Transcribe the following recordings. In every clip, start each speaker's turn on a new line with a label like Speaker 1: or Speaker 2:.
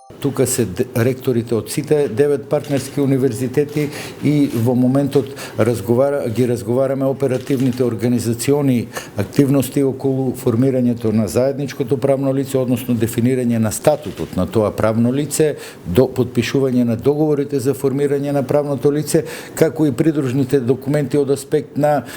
Speaker 1: Тука се ректорите од сите 9 партнерски универзитети и во моментот ги разговараме оперативните организациони активности околу формирањето на заедничкото правно лице, односно дефинирање на статутот на тоа правно лице, до подпишување на договорите за формирање на правното лице, како и придружните документи од аспект на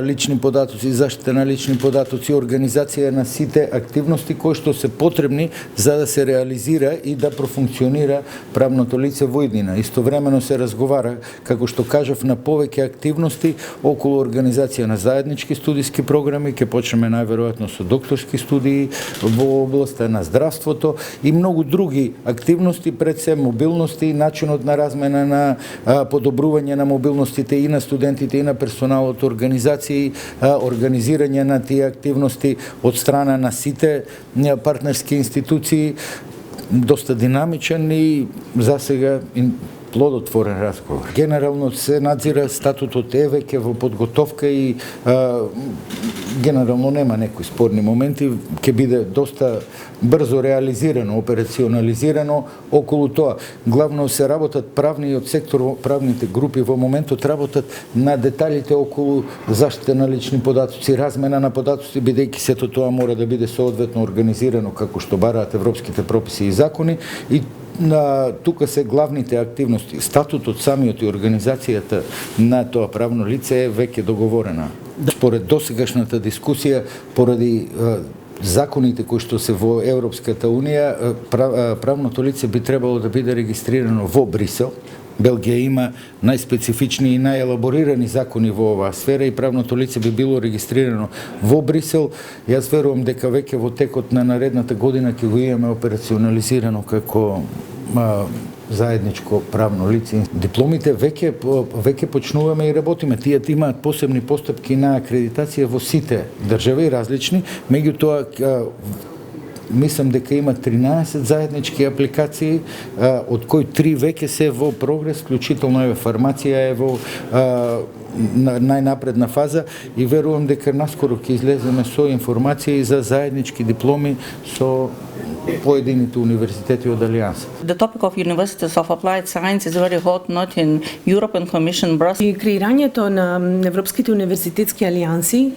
Speaker 1: лични податоци, заштита на лични податоци, организација на сите активности кои што се потребни за да се реализира и да профункционира правното лице во иднина. Истовремено се разговара, како што кажав, на повеќе активности околу организација на заеднички студиски програми, ќе почнеме најверојатно со докторски студии во областа на здравството и многу други активности, пред се мобилности, начинот на размена на подобрување на мобилностите и на студентите и на персоналот, организации, организирање на тие активности од страна на сите партнерски институции, доста динамичен и засега плодотворен разговор. Генерално се надзира статутот е веќе во подготовка и генерално нема некои спорни моменти, ќе биде доста брзо реализирано, операционализирано околу тоа. Главно се работат правниот сектор, правните групи во моментот работат на деталите околу заштита на лични податоци, размена на податоци, бидејќи сето тоа мора да биде соодветно организирано како што бараат европските прописи и закони и тука се главните активности. Статутот самиот и организацијата на тоа правно лице е веќе договорена. Според досегашната дискусија, поради законите кои што се во Европската Унија, правното лице би требало да биде регистрирано во Брисел. Белгија има најспецифични и најелаборирани закони во оваа сфера и правното лице би било регистрирано во Брисел. Јас верувам дека веќе во текот на наредната година ќе го имаме операционализирано како заедничко правно лице. Дипломите веќе почнуваме и работиме. Тие имаат посебни постапки на акредитација во сите држави различни, меѓутоа мислам дека има 13 заеднички апликации, од кои 3 веќе се во прогрес, вклучително е фармација е во најнапредна фаза и верувам дека наскоро ќе излеземе со информации за заеднички дипломи со поедините универзитети од Алијанса.
Speaker 2: The topic of Universities of Applied Science is very hot, not in European Commission Brussels.
Speaker 3: И креирањето на европските универзитетски алијанси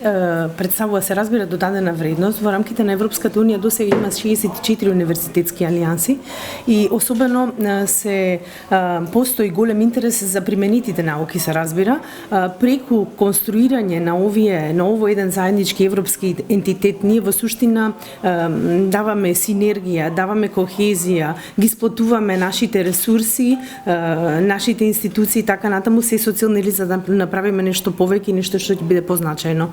Speaker 3: представува, се разбира, додадена вредност. Во рамките на Европската унија досега има 64 универзитетски алијанси и особено се постои голем интерес за применитите науки, се разбира, преку конструирање на овој еден заеднички европски ентитет. Ние во суштина даваме синергија, даваме кохезија, ги сплотуваме нашите ресурси, нашите институции, така натаму се социјални за да направиме нешто повеќе, нешто што ќе биде позначајно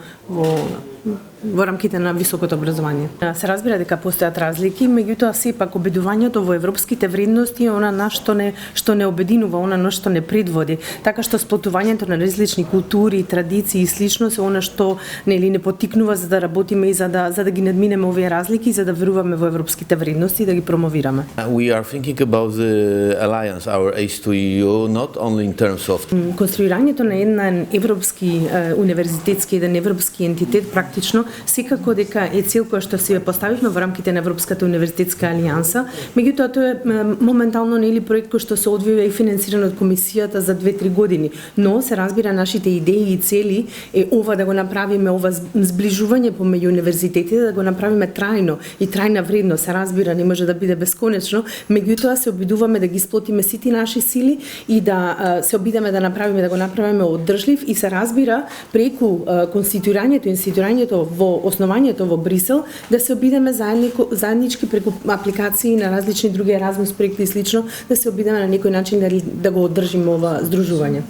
Speaker 3: во рамките на високото образование. Се разбира дека постојат разлики, меѓутоа сепак обедувањето во европските вредности е она што не обединува, она што не предводи. Така што сплотувањето на различни култури, традиции и слично се она што не поттикнува за да работиме и за да ги надминеме овие разлики, за да веруваме во европските вредности и да ги промовираме.
Speaker 4: We are thinking about the alliance, our H2EU, not only in terms of
Speaker 3: конструирањето на еден европски универзитетски, еден европски ентитет практично секако дека е цел која што си ја поставивме во рамките на Европската универзитетска алијанса, меѓутоа тоа е моментално нели проект кој што се одвива и финансиран од комисијата за 2-3 години, но се разбира нашите идеи и цели е ова да го направиме, ова зближување помеѓу универзитетите, да го направиме трајно и трајна вредност, се разбира, не може да биде бесконечно, меѓутоа се обидуваме да ги сплотиме сите наши сили и да се обидеме да го направиме оддржлив и се разбира преку институирањето во основањето во Брисел, да се обидеме заеднички преку апликации на различни други Erasmus проекти и слично, да се обидеме на некој начин да го оддржиме ова здружување.